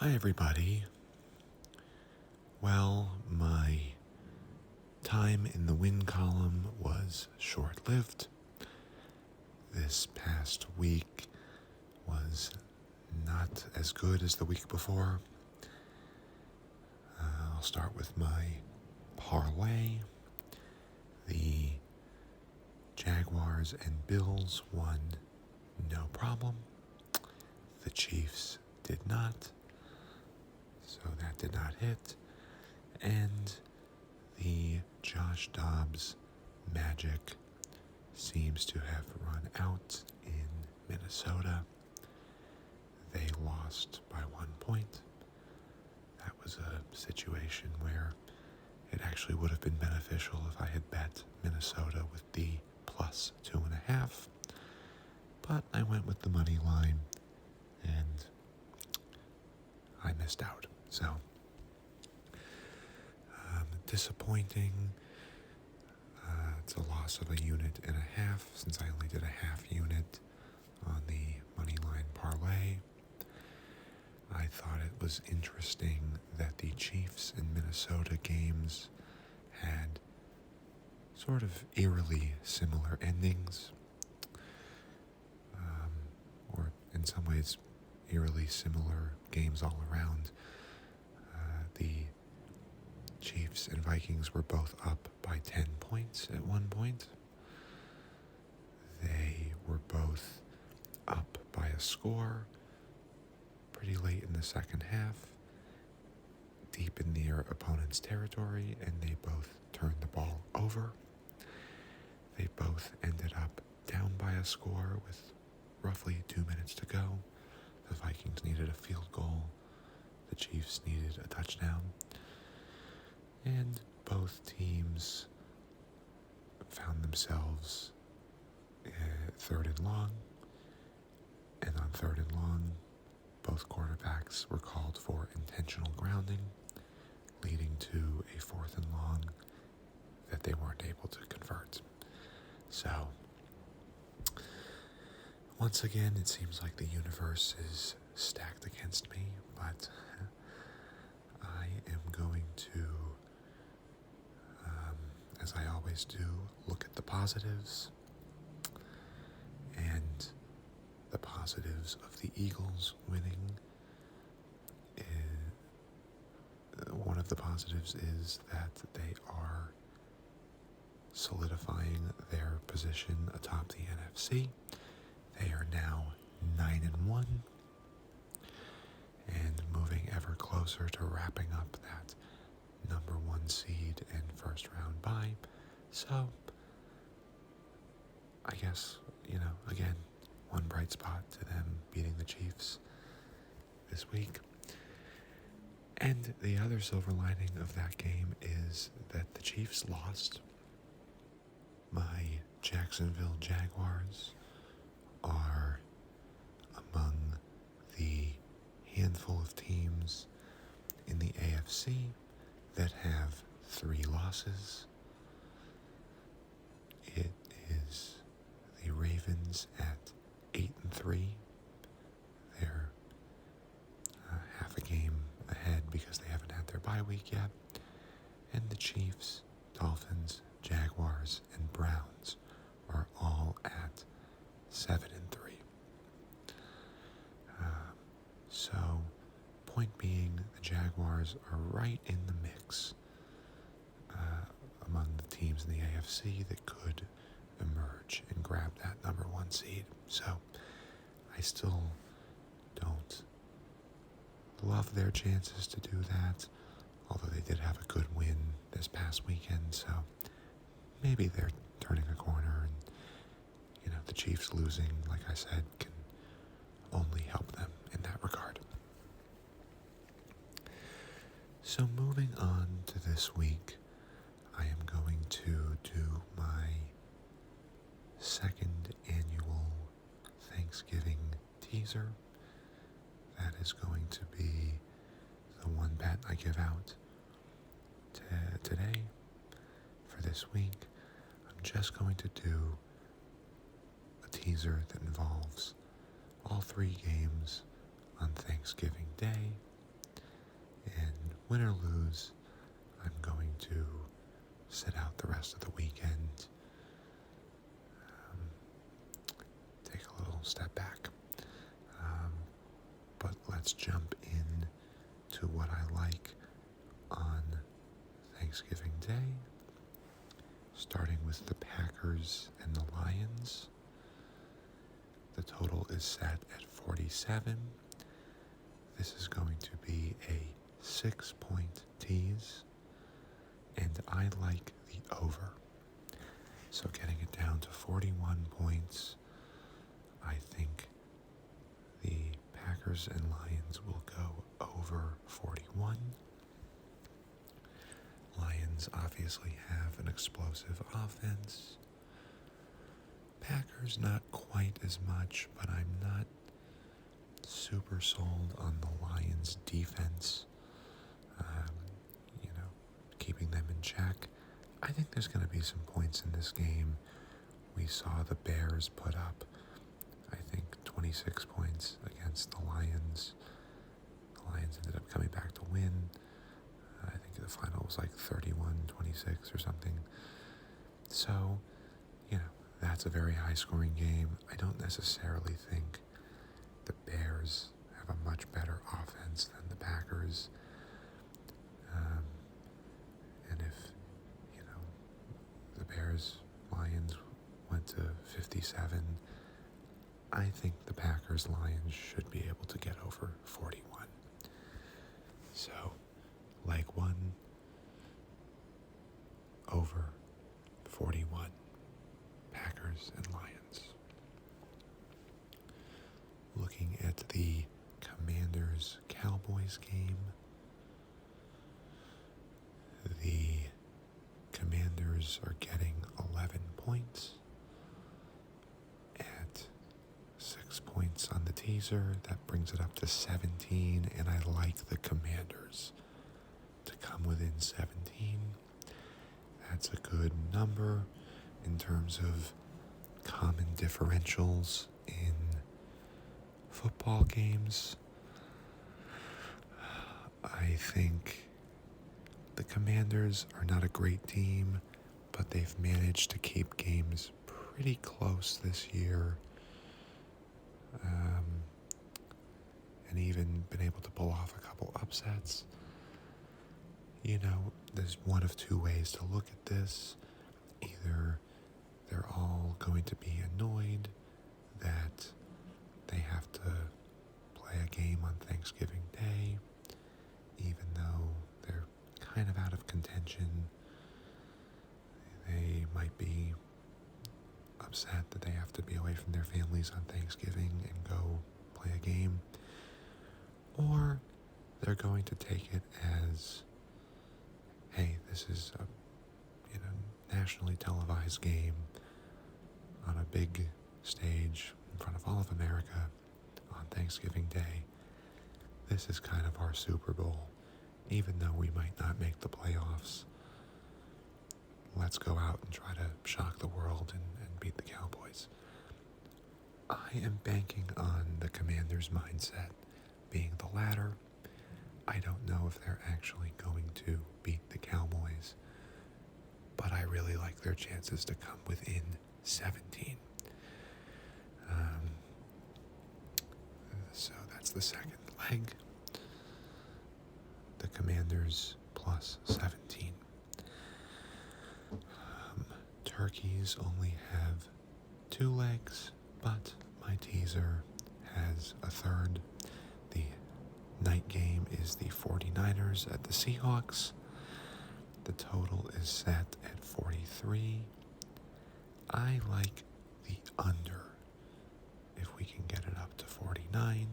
Hi, everybody. Well, my time in the win column was short-lived. This past week was not as good as the week before. I'll start with my parlay. The Jaguars and Bills won no problem. The Chiefs did not, so that did not hit. And the Josh Dobbs magic seems to have run out in Minnesota. They lost by 1 point. That was a situation where it actually would have been beneficial if I had bet Minnesota with the plus 2.5. But I went with the money line and I missed out. So, disappointing. It's a loss of 1.5 units since I only did a half unit on the money line parlay. I thought it was interesting that the Chiefs and Minnesota games had sort of eerily similar endings, or in some ways eerily similar games all around. The Chiefs and Vikings were both up by 10 points at one point. They were both up by a score pretty late in the second half, deep in their opponent's territory, and they both turned the ball over. They both ended up down by a score with roughly 2 minutes to go. The Vikings needed a field goal. The Chiefs needed a touchdown. And both teams found themselves third and long. And on third and long, both quarterbacks were called for intentional grounding, leading to a fourth and long that they weren't able to convert. So, once again, it seems like the universe is stacked against me, but I am going to, as I always do, look at the positives. And the positives of the Eagles winning, one of the positives is that they are solidifying their position atop the NFC. They are now 9-1 and moving ever closer to wrapping up that number 1 seed and first round bye. So, I guess, again, one bright spot to them beating the Chiefs this week. And the other silver lining of that game is that the Chiefs lost. My Jacksonville Jaguars are among the handful of teams in the AFC that have 3 losses. It is the Ravens at 8-3. They're half a game ahead because they haven't had their bye week yet. And the Chiefs, Dolphins, Jaguars, and Browns are all at 7-3. So, point being, the Jaguars are right in the mix among the teams in the AFC that could emerge and grab that number 1 seed. So, I still don't love their chances to do that, although they did have a good win this past weekend, so maybe they're turning a corner, and the Chiefs losing, like I said, can only help them in that regard. So moving on to this week, I am going to do my second annual Thanksgiving teaser. That is going to be the one bet I give out today for this week. I'm just going to do a teaser that involves all 3 games on Thanksgiving Day, win or lose, I'm going to sit out the rest of the weekend, take a little step back. But let's jump in to what I like on Thanksgiving Day, starting with the Packers and the Lions. The total is set at 47. This is going to be a 6-point tease, and I like the over. So getting it down to 41 points, I think the Packers and Lions will go over 41. Lions obviously have an explosive offense. Packers not quite as much, but I'm not super sold on the Lions' defense, keeping them in check. I think there's going to be some points in this game. We saw the Bears put up, I think, 26 points against the Lions. The Lions ended up coming back to win. I think the final was like 31-26 or something. So, that's a very high-scoring game. I don't necessarily think the Bears have a much better offense than the Packers. And if, the Bears-Lions went to 57, I think the Packers-Lions should be able to get over 41. So, leg one, over 41. Packers and Lions. Looking at the Commanders-Cowboys game, the Commanders are getting 11 points at 6 points on the teaser. That brings it up to 17, and I like the Commanders to come within 17. That's a good number in terms of common differentials in football games. I think the Commanders are not a great team, but they've managed to keep games pretty close this year, and even been able to pull off a couple upsets. There's one of two ways to look at this. Either they're all going to be annoyed that they have to play a game on Thanksgiving Day, even though they're kind of out of contention. They might be upset that they have to be away from their families on Thanksgiving and go play a game. Or they're going to take it as, hey, this is a nationally televised game on a big stage in front of all of America on Thanksgiving Day. This is kind of our Super Bowl. Even though we might not make the playoffs, let's go out and try to shock the world and beat the Cowboys. I am banking on the Commanders' mindset being the latter. I don't know if they're actually going to beat the Cowboys, but I really like their chances to come within 17. So that's the second leg. The Commanders plus 17. Turkeys only have 2 legs, but my teaser has a third. The night game is the 49ers at the Seahawks. The total is set at 43. I like the under if we can get it up to 49,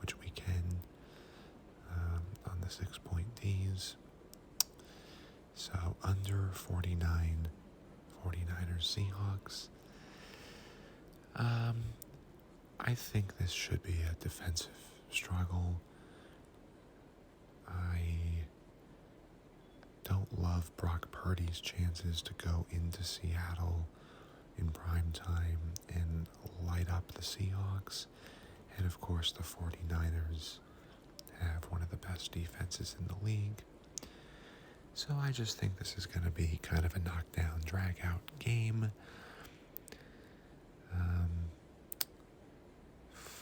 which we can on the 6-point tease. So under 49, 49ers Seahawks. I think this should be a defensive struggle. I don't love Brock Purdy's chances to go into Seattle in prime time and light up the Seahawks. And of course the 49ers have one of the best defenses in the league. So I just think this is going to be kind of a knockdown, drag-out game.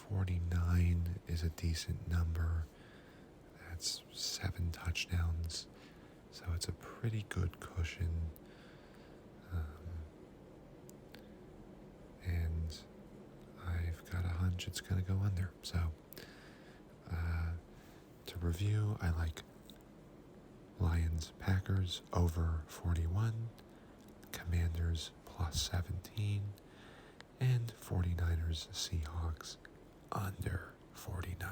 49 is a decent number. That's 7 touchdowns. So it's a pretty good cushion. And I've got a hunch it's going to go under. So to review, I like Lions, Packers over 41, Commanders plus 17, and 49ers, Seahawks under 49.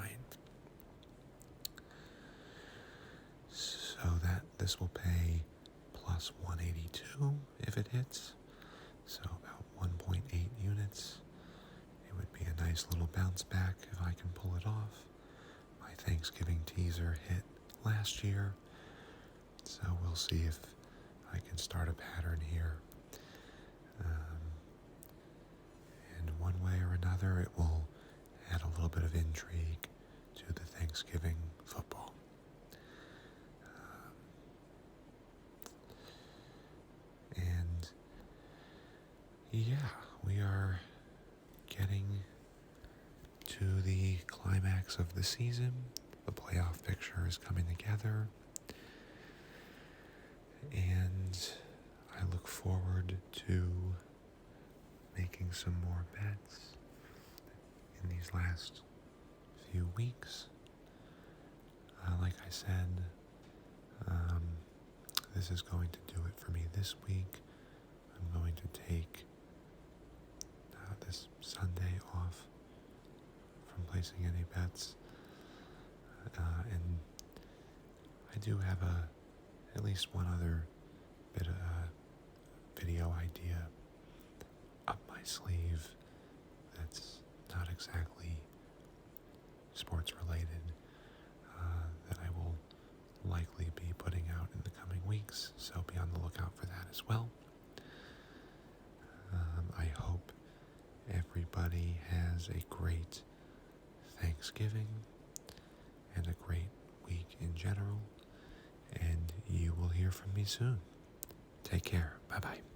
So that this will pay plus 182 if it hits. So about 1.8 units. It would be a nice little bounce back if I can pull it off. My Thanksgiving teaser hit last year, so we'll see if I can start a pattern here. And one way or another, it will add a little bit of intrigue to the Thanksgiving football. And yeah, we are getting to the climax of the season. The playoff picture is coming together. And I look forward to making some more bets in these last few weeks. Like I said, this is going to do it for me this week. I'm going to take this Sunday off from placing any bets. And I do have at least one other bit of video idea up my sleeve that's not exactly sports related, that I will likely be putting out in the coming weeks, so be on the lookout for that as well. I hope everybody has a great Thanksgiving and a great week in general, and you will hear from me soon. Take care. Bye-bye.